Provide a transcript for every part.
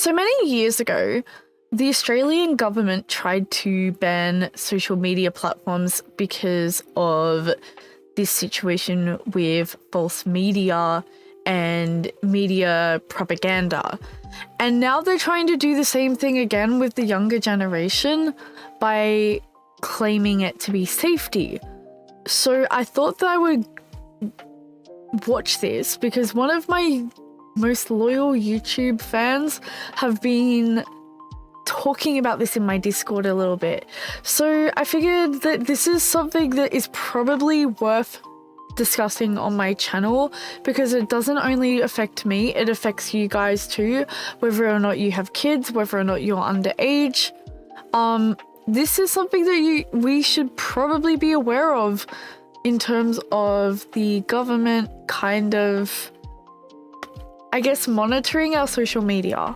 So many years ago, the Australian government tried to ban social media platforms because of this situation with false media and media propaganda. And now they're trying to do the same thing again with the younger generation by claiming it to be safety. So I thought that I would watch this because one of my most loyal YouTube fans have been talking about this in my Discord a little bit. So I figured that this is something that is probably worth discussing on my channel because it doesn't only affect me, it affects you guys too, whether or not you have kids, whether or not you're underage. This is something that we should probably be aware of in terms of the government kind of, I guess, monitoring our social media.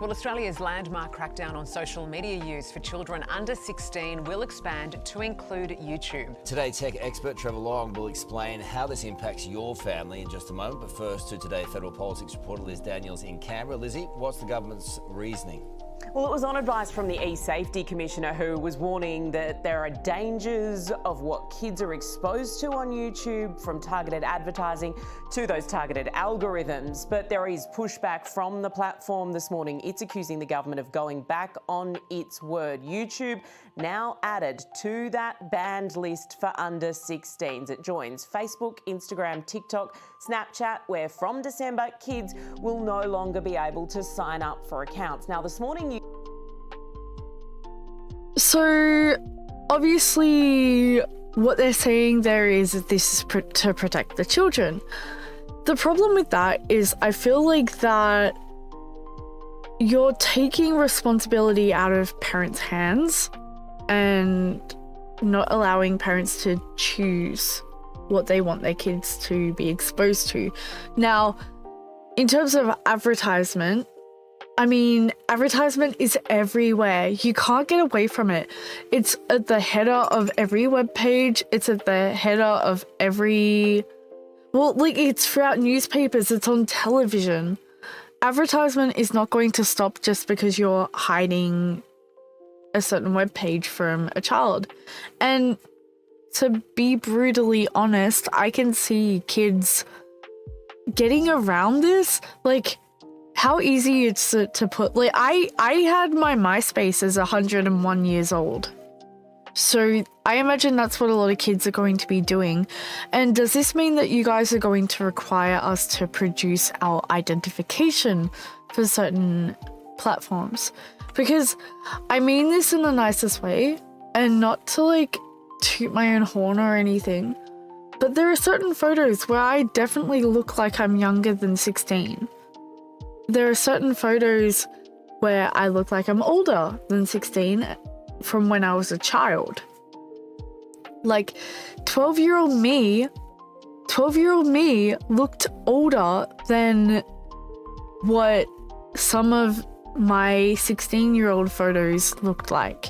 Well, Australia's landmark crackdown on social media use for children under 16 will expand to include YouTube. Today, tech expert Trevor Long will explain how this impacts your family in just a moment. But first, to Today Federal Politics reporter Liz Daniels in Canberra. Lizzie, what's the government's reasoning? Well, it was on advice from the E-Safety Commissioner, who was warning that there are dangers of what kids are exposed to on YouTube, from targeted advertising to those targeted algorithms. But there is pushback from the platform this morning. It's accusing the government of going back on its word. YouTube now added to that banned list for under 16s. It joins Facebook, Instagram, TikTok, Snapchat, where from December, kids will no longer be able to sign up for accounts. Now, this morning, So obviously what they're saying there is that this is to protect the children. The problem with that is I feel like that you're taking responsibility out of parents' hands and not allowing parents to choose what they want their kids to be exposed to. Now, in terms of advertisement, I mean, advertisement is everywhere. You can't get away from it. It's at the header of every web page. It's at the header of every... Well, like, it's throughout newspapers. It's on television. Advertisement is not going to stop just because you're hiding a certain web page from a child. And to be brutally honest, I can see kids getting around this. Like, how easy it's to put, like, I had my MySpace as 101 years old. So I imagine that's what a lot of kids are going to be doing. And does this mean that you guys are going to require us to produce our identification for certain platforms? Because I mean this in the nicest way, and not to like toot my own horn or anything, but there are certain photos where I definitely look like I'm younger than 16. There are certain photos where I look like I'm older than 16 from when I was a child. Like 12-year-old me looked older than what some of my 16-year-old photos looked like.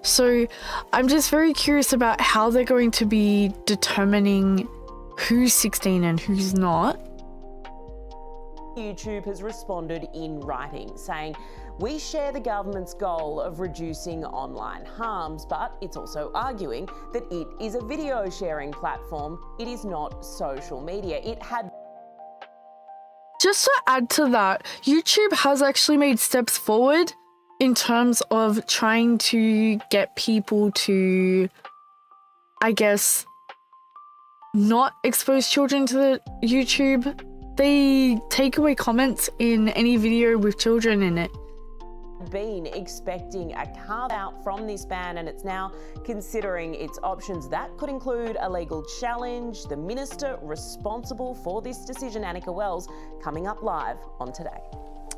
So I'm just very curious about how they're going to be determining who's 16 and who's not. YouTube has responded in writing, saying, "We share the government's goal of reducing online harms, but it's also arguing that it is a video sharing platform. It is not social media. It had..." Just to add to that, YouTube has actually made steps forward in terms of trying to get people to, I guess, not expose children to the YouTube. They take away comments in any video with children in it. Been expecting a carve out from this ban, and it's now considering its options. That could include a legal challenge. The minister responsible for this decision, Annika Wells, coming up live on Today.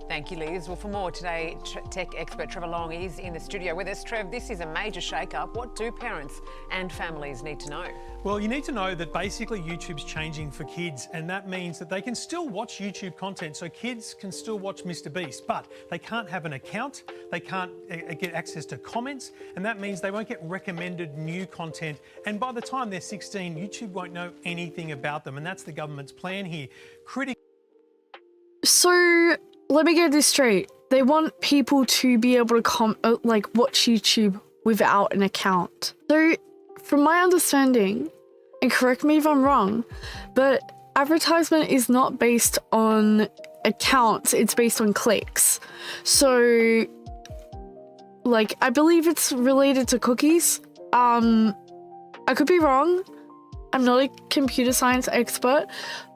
Thank you, Liz. Well, for more today, tech expert Trevor Long is in the studio with us. Trev, this is a major shake-up. What do parents and families need to know? Well, you need to know that basically YouTube's changing for kids, and that means that they can still watch YouTube content. So kids can still watch Mr. Beast, but they can't have an account, they can't get access to comments, and that means they won't get recommended new content. And by the time they're 16, YouTube won't know anything about them, and that's the government's plan here. So let me get this straight. They want people to be able to watch YouTube without an account. So, from my understanding, and correct me if I'm wrong, but advertisement is not based on accounts, it's based on clicks. So, like, I believe it's related to cookies. I could be wrong. I'm not a computer science expert,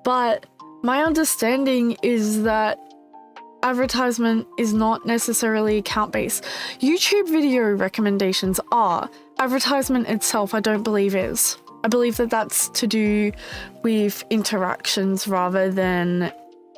but my understanding is that advertisement is not necessarily account-based. YouTube video recommendations are. Advertisement itself, I don't believe is. I believe that that's to do with interactions rather than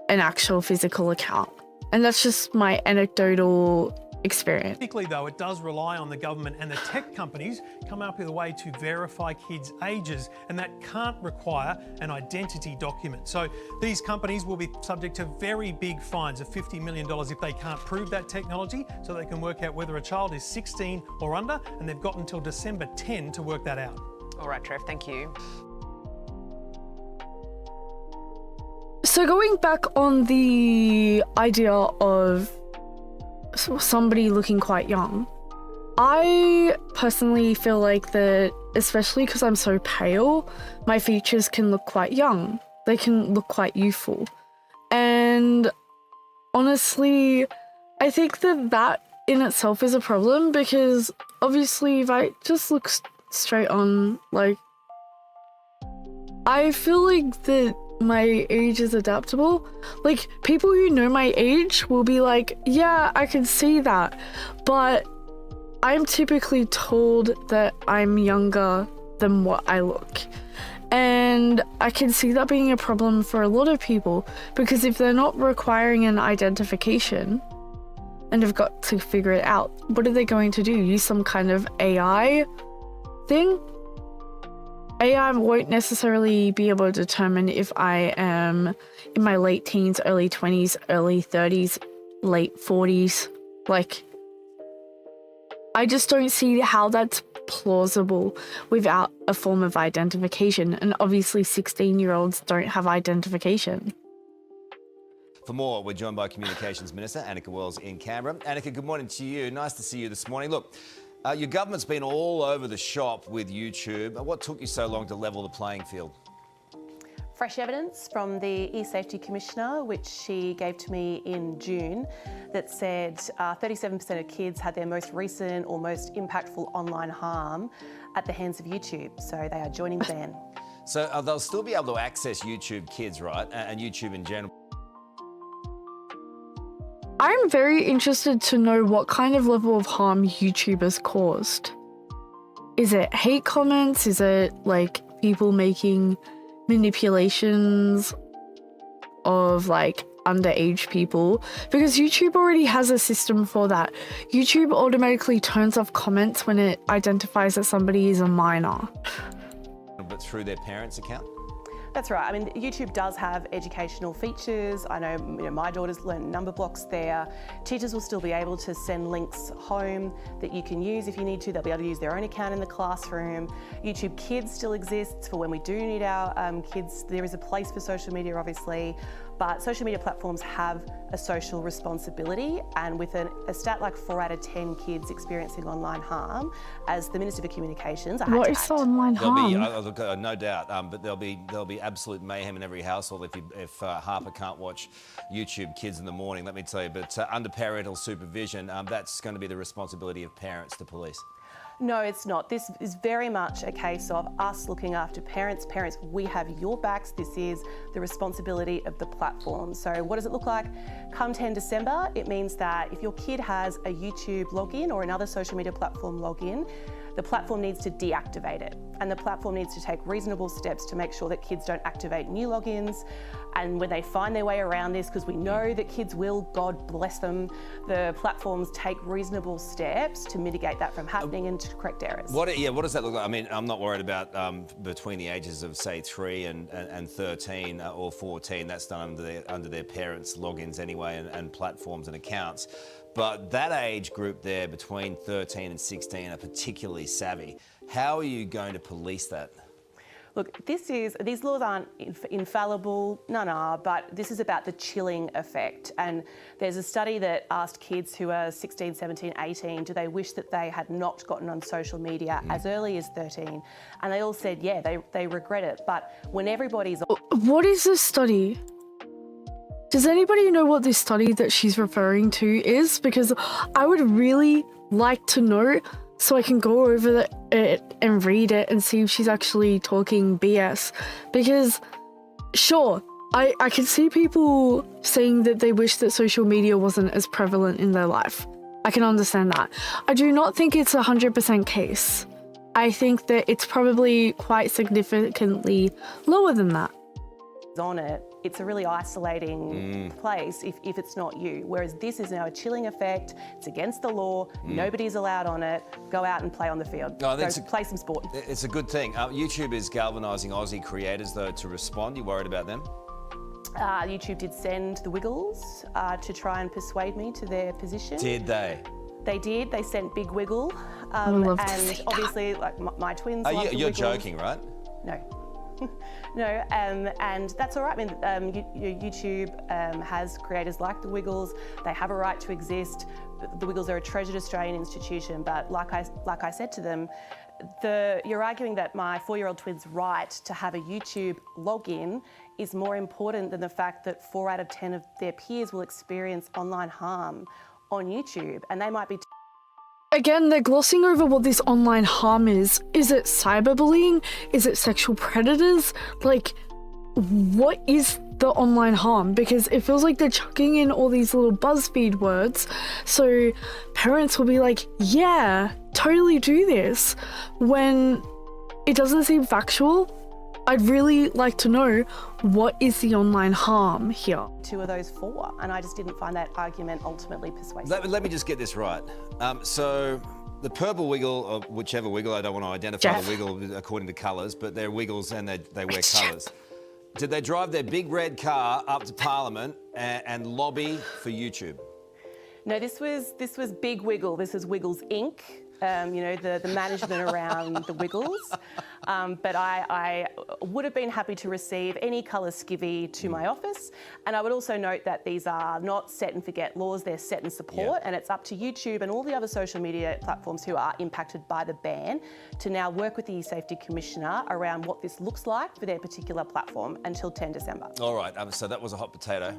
an actual physical account. And that's just my anecdotal experience. Typically, though, it does rely on the government and the tech companies come up with a way to verify kids' ages, and that can't require an identity document. So these companies will be subject to very big fines of $50 million if they can't prove that technology, so they can work out whether a child is 16 or under, and they've got until December 10 to work that out. All right, Trev, thank you. So going back on the idea of somebody looking quite young, I personally feel like that, especially because I'm so pale, my features can look quite young. They can look quite youthful. And honestly, I think that that in itself is a problem, because obviously if I just look straight on, like, I feel like that my age is adaptable. Like, people who know my age will be like, yeah, I can see that, but I'm typically told that I'm younger than what I look. And I can see that being a problem for a lot of people, because if they're not requiring an identification and have got to figure it out, what are they going to do? Use some kind of AI thing? AI won't necessarily be able to determine if I am in my late teens, early 20s, early 30s, late 40s. Like, I just don't see how that's plausible without a form of identification. And obviously 16-year-olds don't have identification. For more, we're joined by Communications Minister Annika Wells in Canberra. Annika, good morning to you. Nice to see you this morning. Look, your government's been all over the shop with YouTube. What took you so long to level the playing field? Fresh evidence from the E-Safety Commissioner, which she gave to me in June, that said 37% of kids had their most recent or most impactful online harm at the hands of YouTube. So they are joining the ban. So they'll still be able to access YouTube Kids, right? And YouTube in general. I'm very interested to know what kind of level of harm YouTube has caused. Is it hate comments? Is it like people making manipulations of like underage people? Because YouTube already has a system for that. YouTube automatically turns off comments when it identifies that somebody is a minor. But through their parents' account? That's right. I mean, YouTube does have educational features. I know, my daughter's learned number blocks there. Teachers will still be able to send links home that you can use if you need to. They'll be able to use their own account in the classroom. YouTube Kids still exists for when we do need our kids. There is a place for social media, obviously, but social media platforms have a social responsibility, and with a stat like 4 out of 10 kids experiencing online harm, as the Minister for Communications, I had What to is act. online harm? There'll be, no doubt, but there'll be absolute mayhem in every household if Harper can't watch YouTube Kids in the morning, let me tell you. But under parental supervision, that's going to be the responsibility of parents to police. No, it's not. This is very much a case of us looking after parents. Parents, we have your backs. This is the responsibility of the platform. So what does it look like? Come 10 December, it means that if your kid has a YouTube login or another social media platform login, the platform needs to deactivate it. And the platform needs to take reasonable steps to make sure that kids don't activate new logins. And when they find their way around this, because we know that kids will, God bless them, the platforms take reasonable steps to mitigate that from happening and to correct errors. What does that look like? I mean, I'm not worried about between the ages of, say, 3 and 13 or 14. That's done under their parents' logins anyway, and platforms and accounts. But that age group there between 13 and 16 are particularly savvy. How are you going to police that? Look, these laws aren't infallible, none are, but this is about the chilling effect. And there's a study that asked kids who are 16, 17, 18, do they wish that they had not gotten on social media as early as 13? And they all said, yeah, they regret it. But when everybody's... What is this study? Does anybody know what this study that she's referring to is? Because I would really like to know so I can go over it and read it and see if she's actually talking BS. Because, sure, I can see people saying that they wish that social media wasn't as prevalent in their life. I can understand that. I do not think it's 100% case. I think that it's probably quite significantly lower than that. On it, it's a really isolating place if it's not you. Whereas this is now a chilling effect. It's against the law. Nobody's allowed on it. Go out and play on the field. Go play some sport. It's a good thing. YouTube is galvanising Aussie creators, though, to respond. You worried about them? YouTube did send the Wiggles to try and persuade me to their position. Did they? They did. They sent Big Wiggle. love to and see obviously, like my twins. Love the you're Wiggles. joking, right? No. No, and that's all right. I mean, YouTube has creators like the Wiggles. They have a right to exist. The Wiggles are a treasured Australian institution, but like I said to them, you're arguing that my 4-year-old twin's right to have a YouTube login is more important than the fact that 4 out of 10 of their peers will experience online harm on YouTube, and they might be... Again, they're glossing over what this online harm is. Is it cyberbullying? Is it sexual predators? Like, what is the online harm? Because it feels like they're chucking in all these little BuzzFeed words, so parents will be like, yeah, totally do this, when it doesn't seem factual. I'd really like to know, what is the online harm here? 2 of those 4, and I just didn't find that argument ultimately persuasive. Let me just get this right. So the purple wiggle, or whichever wiggle, I don't want to identify the wiggle according to colours, but they're wiggles and they wear colours. Did they drive their big red car up to Parliament and lobby for YouTube? No, this was Big Wiggle. This is Wiggles Inc. You know, the management around the Wiggles. But I would have been happy to receive any colour skivvy to my office. And I would also note that these are not set and forget laws, they're set and support. And it's up to YouTube and all the other social media platforms who are impacted by the ban to now work with the E-Safety Commissioner around what this looks like for their particular platform until 10 December. All right, so that was a hot potato.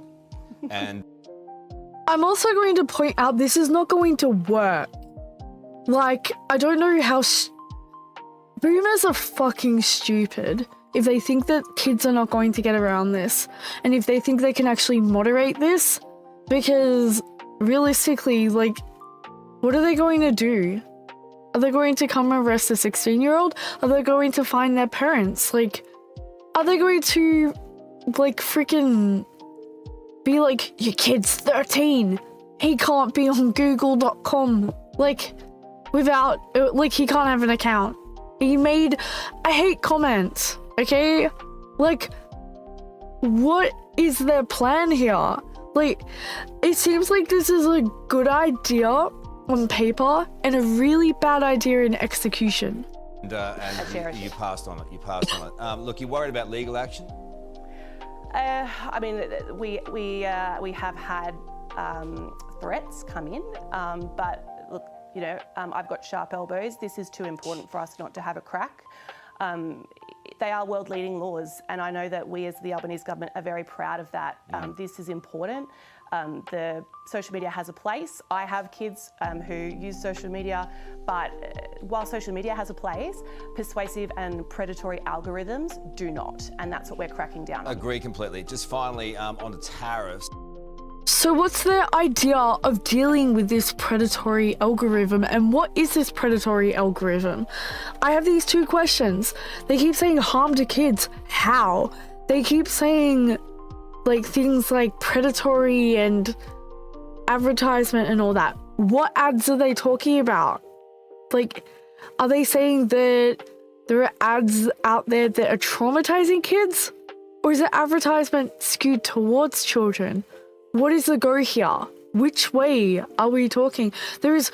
And I'm also going to point out, this is not going to work. Like, I don't know how... Boomers are fucking stupid if they think that kids are not going to get around this, and if they think they can actually moderate this, because realistically, like, what are they going to do? Are they going to come arrest a 16-year-old? Are they going to find their parents? Like, are they going to, like, freaking be like, your kid's 13, he can't be on google.com, like, without, like, he can't have an account. He made a hate comment, okay? Like, what is their plan here? Like, it seems like this is a good idea on paper and a really bad idea in execution. And you passed on it. You passed on it. Look, you worried about legal action? I mean, we have had threats come in, but look, you know, I've got sharp elbows. This is too important for us not to have a crack. They are world-leading laws, and I know that we as the Albanese government are very proud of that. This is important. The social media has a place. I have kids who use social media, but while social media has a place, persuasive and predatory algorithms do not, and that's what we're cracking down on. Agree completely. Just finally, on the tariffs. So what's their idea of dealing with this predatory algorithm, and what is this predatory algorithm? I have these 2 questions. They keep saying harm to kids. How? They keep saying like things like predatory and advertisement and all that. What ads are they talking about? Like, are they saying that there are ads out there that are traumatizing kids? Or is it advertisement skewed towards children? What is the go here? Which way are we talking? There is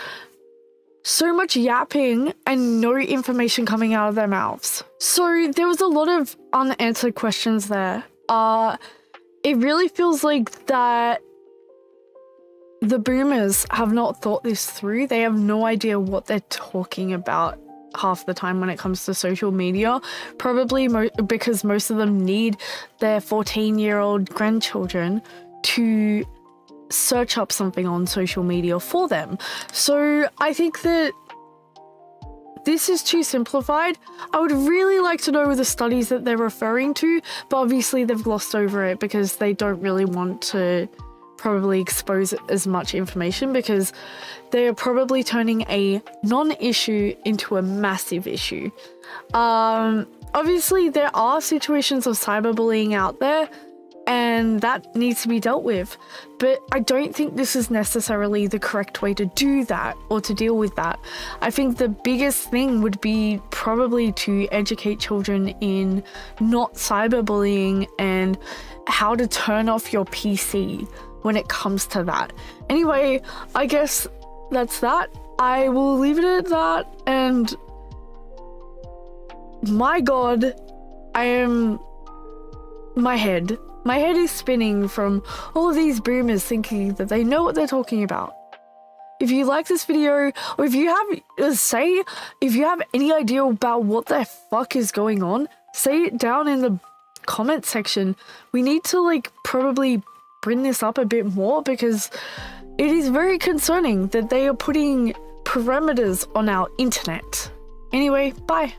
so much yapping and no information coming out of their mouths. So there was a lot of unanswered questions there. It really feels like that the boomers have not thought this through. They have no idea what they're talking about half the time when it comes to social media, probably because most of them need their 14-year-old grandchildren to search up something on social media for them. So I think that this is too simplified. I would really like to know the studies that they're referring to, but obviously they've glossed over it because they don't really want to probably expose as much information, because they are probably turning a non-issue into a massive issue. Obviously there are situations of cyberbullying out there, and that needs to be dealt with. But I don't think this is necessarily the correct way to do that or to deal with that. I think the biggest thing would be probably to educate children in not cyberbullying and how to turn off your PC when it comes to that. Anyway, I guess that's that. I will leave it at that, and my God, my head is spinning from all of these boomers thinking that they know what they're talking about. If you like this video, or if you have any idea about what the fuck is going on, say it down in the comment section. We need to probably bring this up a bit more, because it is very concerning that they are putting parameters on our internet. Anyway, bye.